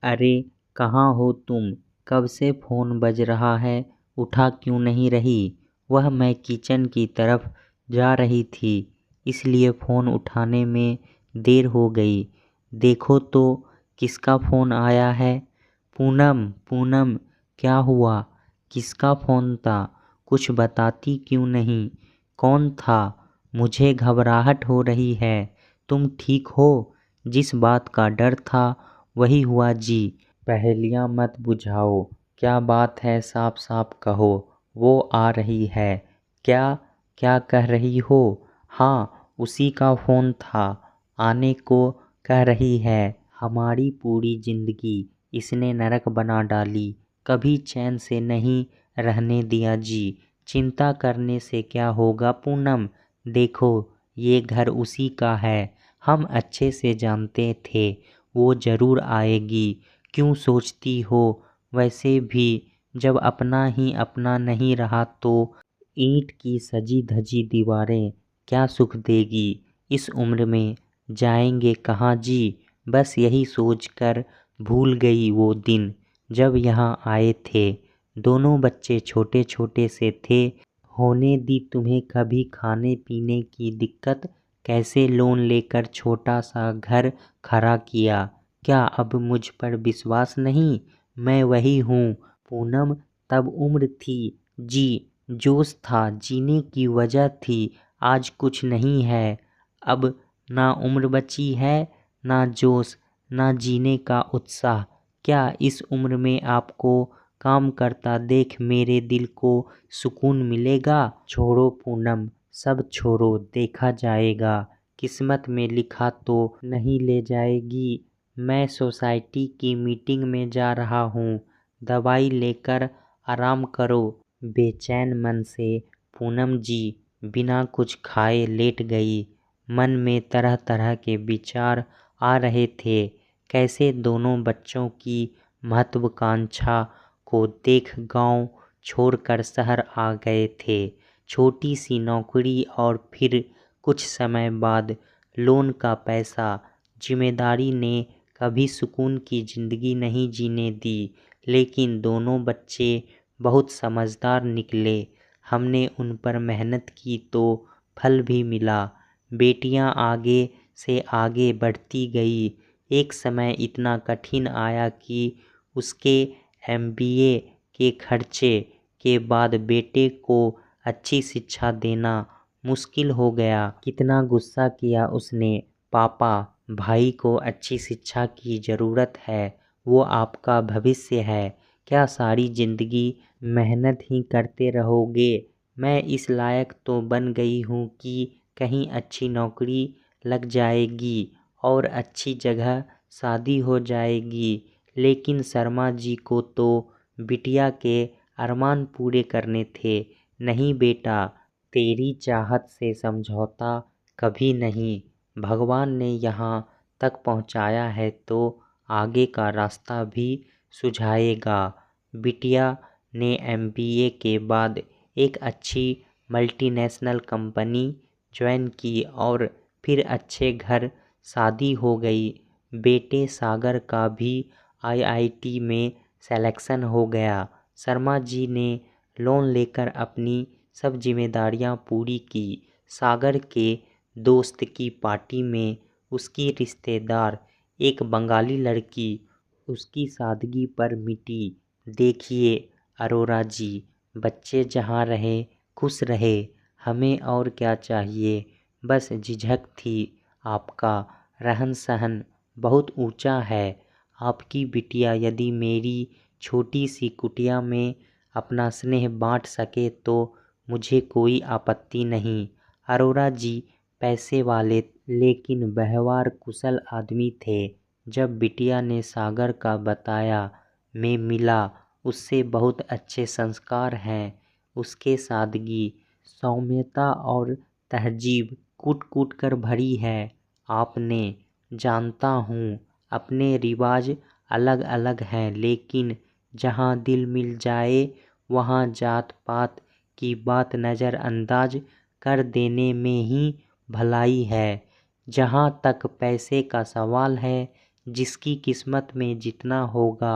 अरे कहाँ हो तुम? कब से फ़ोन बज रहा है, उठा क्यों नहीं रही? वह मैं किचन की तरफ जा रही थी, इसलिए फ़ोन उठाने में देर हो गई। देखो तो किसका फ़ोन आया है। पूनम, पूनम, क्या हुआ? किसका फ़ोन था? कुछ बताती क्यों नहीं? कौन था? मुझे घबराहट हो रही है। तुम ठीक हो? जिस बात का डर था वही हुआ जी। पहेलियाँ मत बुझाओ, क्या बात है साफ साफ कहो। वो आ रही है। क्या? क्या कह रही हो? हाँ, उसी का फ़ोन था, आने को कह रही है। हमारी पूरी ज़िंदगी इसने नरक बना डाली, कभी चैन से नहीं रहने दिया जी। चिंता करने से क्या होगा पूनम, देखो ये घर उसी का है। हम अच्छे से जानते थे वो ज़रूर आएगी। क्यों सोचती हो वैसे भी, जब अपना ही अपना नहीं रहा तो ईंट की सजी धजी दीवारें क्या सुख देगी। इस उम्र में जाएंगे कहाँ जी। बस यही सोचकर भूल गई वो दिन जब यहाँ आए थे। दोनों बच्चे छोटे छोटे से थे। होने दी तुम्हें कभी खाने पीने की दिक्कत? कैसे लोन लेकर छोटा सा घर खड़ा किया। क्या अब मुझ पर विश्वास नहीं? मैं वही हूँ पूनम, तब उम्र थी जी, जोश था, जीने की वजह थी। आज कुछ नहीं है। अब ना उम्र बची है, ना जोश, ना जीने का उत्साह। क्या इस उम्र में आपको काम करता देख मेरे दिल को सुकून मिलेगा? छोड़ो पूनम, सब छोड़ो, देखा जाएगा। किस्मत में लिखा तो नहीं ले जाएगी। मैं सोसाइटी की मीटिंग में जा रहा हूँ, दवाई लेकर आराम करो। बेचैन मन से पूनम जी बिना कुछ खाए लेट गई। मन में तरह तरह के विचार आ रहे थे। कैसे दोनों बच्चों की महत्वाकांक्षा को देख गांव छोड़कर शहर आ गए थे। छोटी सी नौकरी और फिर कुछ समय बाद लोन का पैसा। जिम्मेदारी ने कभी सुकून की ज़िंदगी नहीं जीने दी, लेकिन दोनों बच्चे बहुत समझदार निकले। हमने उन पर मेहनत की तो फल भी मिला। बेटियां आगे से आगे बढ़ती गई। एक समय इतना कठिन आया कि उसके एमबीए के खर्चे के बाद बेटे को अच्छी शिक्षा देना मुश्किल हो गया। कितना गुस्सा किया उसने। पापा, भाई को अच्छी शिक्षा की ज़रूरत है, वो आपका भविष्य है। क्या सारी ज़िंदगी मेहनत ही करते रहोगे? मैं इस लायक तो बन गई हूँ कि कहीं अच्छी नौकरी लग जाएगी और अच्छी जगह शादी हो जाएगी। लेकिन शर्मा जी को तो बिटिया के अरमान पूरे करने थे। नहीं बेटा, तेरी चाहत से समझौता कभी नहीं। भगवान ने यहाँ तक पहुँचाया है तो आगे का रास्ता भी सुझाएगा। बिटिया ने एमबीए के बाद एक अच्छी मल्टीनेशनल कंपनी ज्वाइन की और फिर अच्छे घर शादी हो गई। बेटे सागर का भी आईआईटी में सिलेक्शन हो गया। शर्मा जी ने लोन लेकर अपनी सब जिम्मेदारियां पूरी की। सागर के दोस्त की पार्टी में उसकी रिश्तेदार एक बंगाली लड़की उसकी सादगी पर मिटी। देखिए अरोरा जी, बच्चे जहाँ रहे खुश रहे, हमें और क्या चाहिए। बस झिझक थी। आपका रहन सहन बहुत ऊंचा है। आपकी बिटिया यदि मेरी छोटी सी कुटिया में अपना स्नेह बांट सके तो मुझे कोई आपत्ति नहीं। अरोरा जी पैसे वाले लेकिन व्यवहार कुशल आदमी थे। जब बिटिया ने सागर का बताया, मैं मिला उससे, बहुत अच्छे संस्कार हैं। उसके सादगी, सौम्यता और तहजीब कूट कूट कर भरी है। आपने जानता हूँ अपने रिवाज अलग अलग हैं, लेकिन जहाँ दिल मिल जाए वहाँ जात पात की बात नज़रअंदाज कर देने में ही भलाई है। जहाँ तक पैसे का सवाल है, जिसकी किस्मत में जितना होगा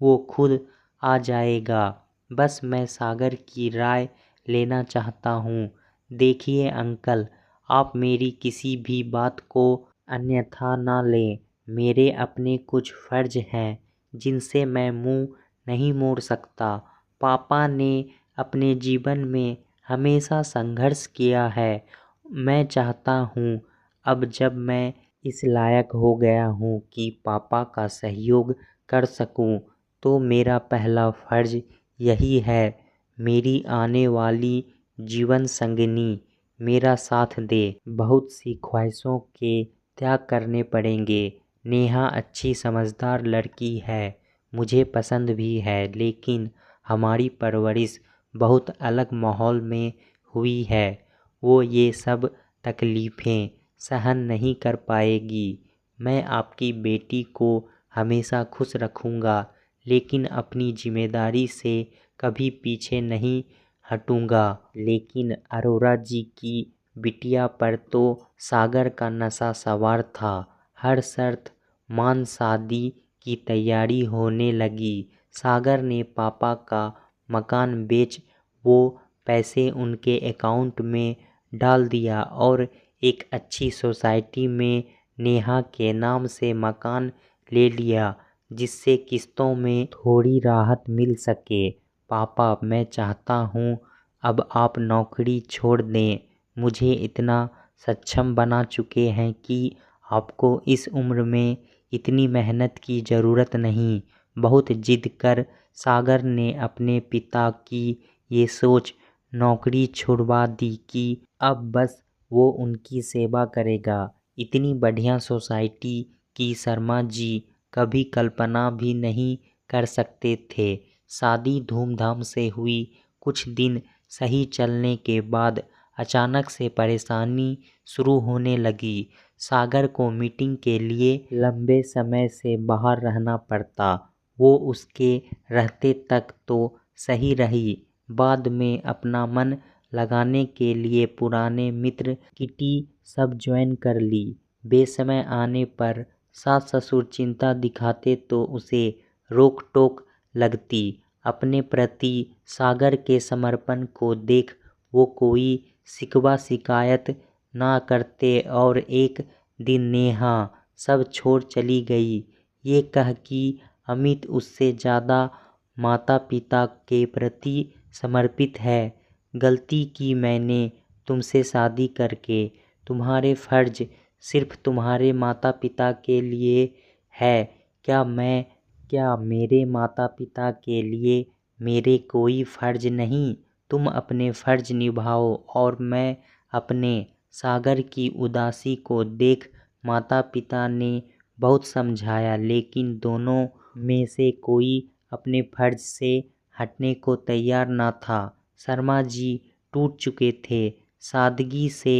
वो खुद आ जाएगा। बस मैं सागर की राय लेना चाहता हूँ। देखिए अंकल, आप मेरी किसी भी बात को अन्यथा ना लें। मेरे अपने कुछ फ़र्ज़ हैं जिनसे मैं मुँह नहीं मोड़ सकता। पापा ने अपने जीवन में हमेशा संघर्ष किया है। मैं चाहता हूँ अब जब मैं इस लायक हो गया हूँ कि पापा का सहयोग कर सकूँ, तो मेरा पहला फ़र्ज़ यही है मेरी आने वाली जीवन संगिनी मेरा साथ दे। बहुत सी ख्वाहिशों के त्याग करने पड़ेंगे। नेहा अच्छी समझदार लड़की है, मुझे पसंद भी है, लेकिन हमारी परवरिश बहुत अलग माहौल में हुई है। वो ये सब तकलीफ़ें सहन नहीं कर पाएगी। मैं आपकी बेटी को हमेशा खुश रखूँगा, लेकिन अपनी जिम्मेदारी से कभी पीछे नहीं हटूँगा। लेकिन अरोरा जी की बिटिया पर तो सागर का नशा सवार था। हर शर्त मान शादी की तैयारी होने लगी। सागर ने पापा का मकान बेच वो पैसे उनके अकाउंट में डाल दिया और एक अच्छी सोसाइटी में नेहा के नाम से मकान ले लिया, जिससे किस्तों में थोड़ी राहत मिल सके। पापा, मैं चाहता हूँ अब आप नौकरी छोड़ दें। मुझे इतना सक्षम बना चुके हैं कि आपको इस उम्र में इतनी मेहनत की ज़रूरत नहीं। बहुत जिद कर सागर ने अपने पिता की ये सोच नौकरी छुड़वा दी कि अब बस वो उनकी सेवा करेगा। इतनी बढ़िया सोसाइटी की शर्मा जी कभी कल्पना भी नहीं कर सकते थे। शादी धूमधाम से हुई। कुछ दिन सही चलने के बाद अचानक से परेशानी शुरू होने लगी। सागर को मीटिंग के लिए लंबे समय से बाहर रहना पड़ता। वो उसके रहते तक तो सही रही। बाद में अपना मन लगाने के लिए पुराने मित्र किटी सब ज्वाइन कर ली। बेसमय आने पर सास ससुर चिंता दिखाते तो उसे रोक टोक लगती। अपने प्रति सागर के समर्पण को देख वो कोई शिकवा शिकायत ना करते और एक दिन नेहा सब छोड़ चली गई, ये कह कि अमित उससे ज़्यादा माता पिता के प्रति समर्पित है। गलती की मैंने तुमसे शादी करके। तुम्हारे फ़र्ज़ सिर्फ तुम्हारे माता पिता के लिए है। क्या मेरे माता पिता के लिए मेरे कोई फ़र्ज़ नहीं? तुम अपने फ़र्ज़ निभाओ और मैं अपने। सागर की उदासी को देख माता पिता ने बहुत समझाया, लेकिन दोनों में से कोई अपने फ़र्ज़ से हटने को तैयार न था। शर्मा जी टूट चुके थे। सादगी से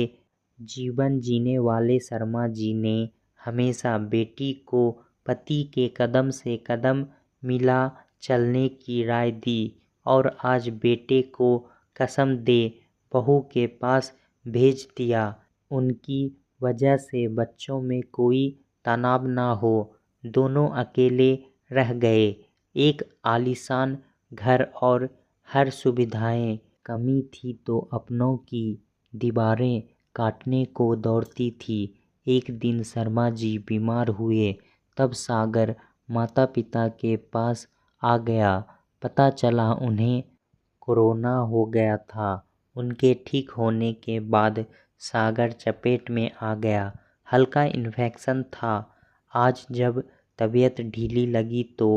जीवन जीने वाले शर्मा जी ने हमेशा बेटी को पति के कदम से कदम मिला चलने की राय दी और आज बेटे को कसम दे बहू के पास भेज दिया। उनकी वजह से बच्चों में कोई तनाव ना हो। दोनों अकेले रह गए। एक आलीशान घर और हर सुविधाएं कमी थी तो अपनों की दीवारें काटने को दौड़ती थी। एक दिन शर्मा जी बीमार हुए, तब सागर माता पिता के पास आ गया। पता चला उन्हें कोरोना हो गया था। उनके ठीक होने के बाद सागर चपेट में आ गया। हल्का इन्फेक्शन था। आज जब तबीयत ढीली लगी तो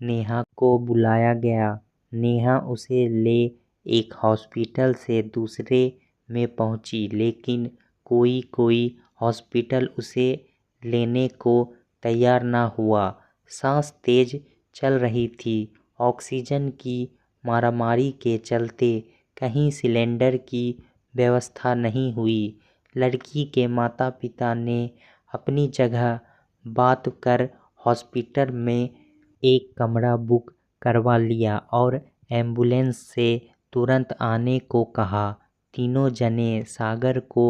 नेहा को बुलाया गया। नेहा उसे ले एक हॉस्पिटल से दूसरे में पहुंची, लेकिन कोई हॉस्पिटल उसे लेने को तैयार ना हुआ। सांस तेज चल रही थी। ऑक्सीजन की मारामारी के चलते कहीं सिलेंडर की व्यवस्था नहीं हुई। लड़की के माता पिता ने अपनी जगह बात कर हॉस्पिटल में एक कमरा बुक करवा लिया और एम्बुलेंस से तुरंत आने को कहा। तीनों जने सागर को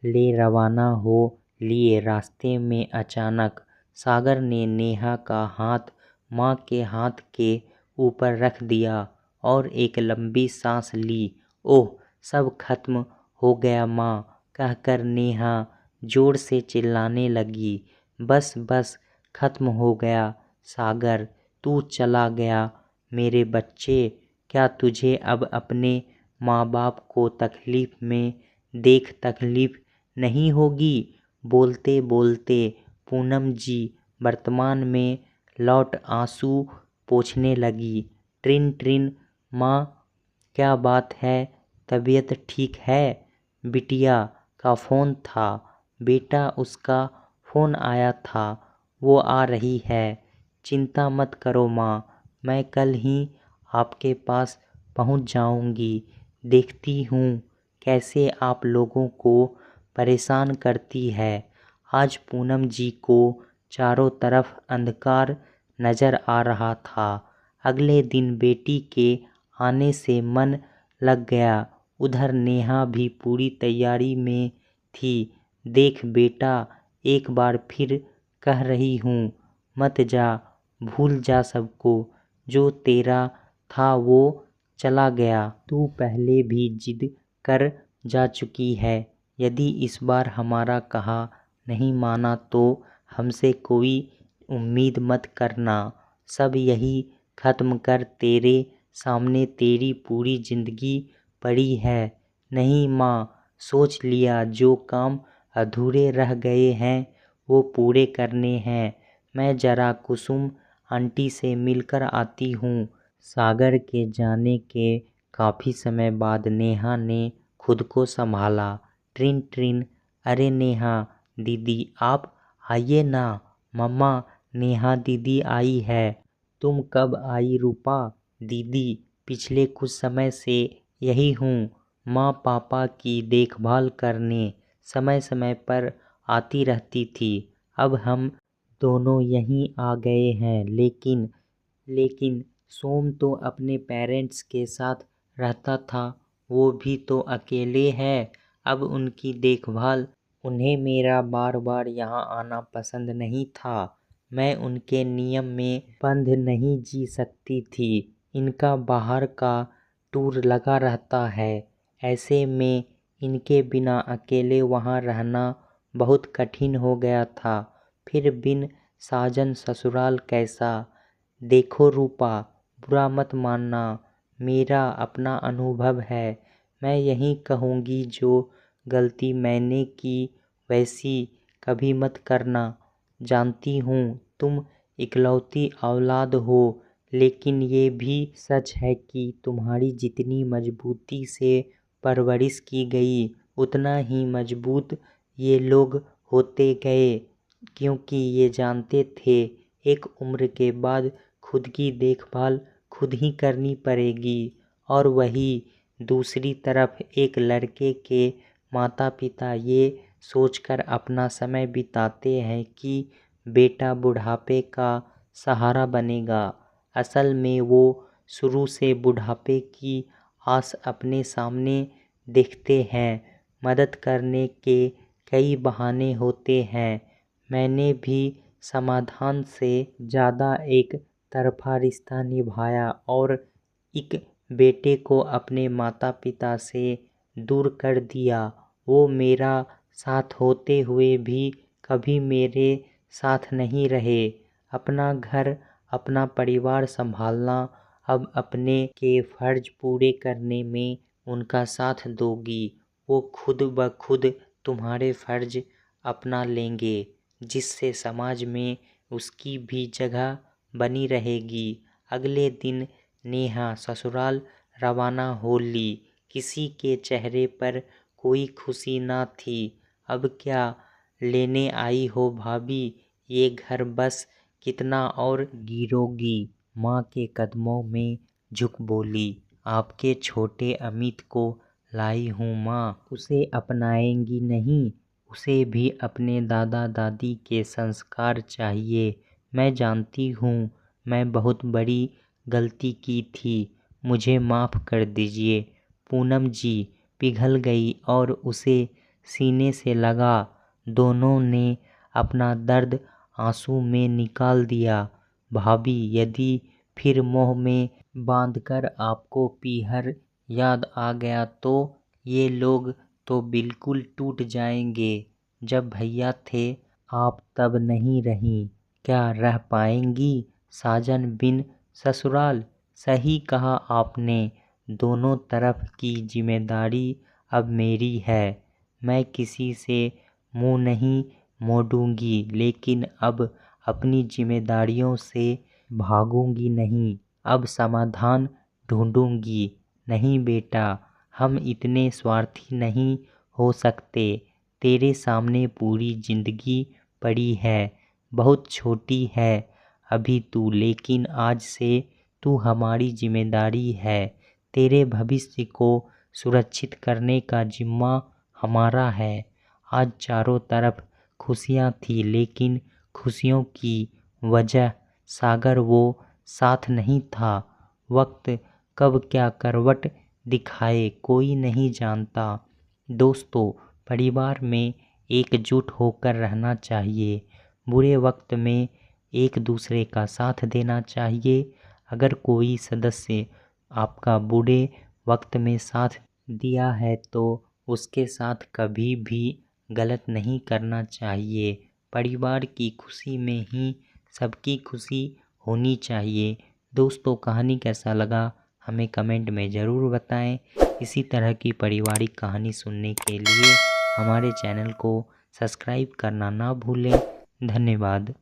ले रवाना हो लिए। रास्ते में अचानक सागर ने नेहा का हाथ माँ के हाथ के ऊपर रख दिया और एक लंबी सांस ली। ओह, सब खत्म हो गया माँ, कहकर नेहा जोर से चिल्लाने लगी। बस बस, खत्म हो गया सागर, तू चला गया मेरे बच्चे। क्या तुझे अब अपने माँ बाप को तकलीफ़ में देख तकलीफ़ नहीं होगी? बोलते बोलते पूनम जी वर्तमान में लौट आंसू पोंछने लगी। ट्रिन ट्रिन, माँ क्या बात है, तबीयत ठीक है? बिटिया का फ़ोन था बेटा, उसका फ़ोन आया था, वो आ रही है। चिंता मत करो माँ, मैं कल ही आपके पास पहुँच जाऊँगी। देखती हूँ कैसे आप लोगों को परेशान करती है। आज पूनम जी को चारों तरफ अंधकार नज़र आ रहा था। अगले दिन बेटी के आने से मन लग गया। उधर नेहा भी पूरी तैयारी में थी। देख बेटा, एक बार फिर कह रही हूँ, मत जा, भूल जा सबको। जो तेरा था वो चला गया। तू पहले भी जिद कर जा चुकी है। यदि इस बार हमारा कहा नहीं माना तो हमसे कोई उम्मीद मत करना। सब यही ख़त्म कर, तेरे सामने तेरी पूरी ज़िंदगी पड़ी है। नहीं माँ, सोच लिया, जो काम अधूरे रह गए हैं वो पूरे करने हैं। मैं ज़रा कुसुम आंटी से मिलकर आती हूँ। सागर के जाने के काफ़ी समय बाद नेहा ने खुद को संभाला। ट्रिन ट्रिन, अरे नेहा दीदी, आप आइए ना। मम्मा, नेहा दीदी आई है। तुम कब आई रूपा? दीदी, पिछले कुछ समय से यही हूँ। माँ पापा की देखभाल करने समय समय पर आती रहती थी। अब हम दोनों यहीं आ गए हैं। लेकिन सोम तो अपने पेरेंट्स के साथ रहता था, वो भी तो अकेले हैं। अब उनकी देखभाल, उन्हें मेरा बार बार यहाँ आना पसंद नहीं था। मैं उनके नियम में बंध नहीं जी सकती थी। इनका बाहर का टूर लगा रहता है। ऐसे में इनके बिना अकेले वहाँ रहना बहुत कठिन हो गया था। फिर बिन साजन ससुराल कैसा? देखो रूपा, बुरा मत मानना, मेरा अपना अनुभव है। मैं यही कहूँगी, जो गलती मैंने की वैसी कभी मत करना। जानती हूँ तुम इकलौती औलाद हो, लेकिन ये भी सच है कि तुम्हारी जितनी मजबूती से परवरिश की गई, उतना ही मजबूत ये लोग होते गए, क्योंकि ये जानते थे एक उम्र के बाद खुद की देखभाल खुद ही करनी पड़ेगी। और वही दूसरी तरफ एक लड़के के माता पिता ये सोचकर अपना समय बिताते हैं कि बेटा बुढ़ापे का सहारा बनेगा। असल में वो शुरू से बुढ़ापे की आस अपने सामने देखते हैं। मदद करने के कई बहाने होते हैं। मैंने भी समाधान से ज़्यादा एक तरफा रिश्ता निभाया और एक बेटे को अपने माता पिता से दूर कर दिया। वो मेरा साथ होते हुए भी कभी मेरे साथ नहीं रहे। अपना घर, अपना परिवार संभालना, अब अपने के फ़र्ज पूरे करने में उनका साथ दोगी। वो खुद ब खुद तुम्हारे फ़र्ज अपना लेंगे, जिससे समाज में उसकी भी जगह बनी रहेगी। अगले दिन नेहा ससुराल रवाना हो ली। किसी के चेहरे पर कोई खुशी न थी। अब क्या लेने आई हो भाभी? ये घर बस कितना और गिरोगी? माँ के कदमों में झुक बोली। आपके छोटे अमित को लाई हूँ माँ। उसे अपनाएंगी नहीं? उसे भी अपने दादा दादी के संस्कार चाहिए। मैं जानती हूँ मैं बहुत बड़ी गलती की थी, मुझे माफ़ कर दीजिए। पूनम जी पिघल गई और उसे सीने से लगा। दोनों ने अपना दर्द आंसू में निकाल दिया। भाभी, यदि फिर मोह में बांधकर आपको पीहर याद आ गया तो ये लोग तो बिल्कुल टूट जाएंगे। जब भैया थे आप तब नहीं रहीं, क्या रह पाएंगी साजन बिन ससुराल। सही कहा आपने, दोनों तरफ की जिम्मेदारी अब मेरी है। मैं किसी से मुंह नहीं मोड़ूंगी, लेकिन अब अपनी जिम्मेदारियों से भागूंगी नहीं। अब समाधान ढूंढूंगी। नहीं बेटा, हम इतने स्वार्थी नहीं हो सकते। तेरे सामने पूरी जिंदगी पड़ी है, बहुत छोटी है अभी तू, लेकिन आज से तू हमारी जिम्मेदारी है। तेरे भविष्य को सुरक्षित करने का जिम्मा हमारा है। आज चारों तरफ खुशियाँ थी, लेकिन खुशियों की वजह सागर वो साथ नहीं था। वक्त कब क्या करवट दिखाए कोई नहीं जानता। दोस्तों, परिवार में एकजुट होकर रहना चाहिए। बुरे वक्त में एक दूसरे का साथ देना चाहिए। अगर कोई सदस्य आपका बुरे वक्त में साथ दिया है तो उसके साथ कभी भी गलत नहीं करना चाहिए। परिवार की खुशी में ही सबकी खुशी होनी चाहिए। दोस्तों, कहानी कैसा लगा हमें कमेंट में ज़रूर बताएं। इसी तरह की पारिवारिक कहानी सुनने के लिए हमारे चैनल को सब्सक्राइब करना ना भूलें। धन्यवाद।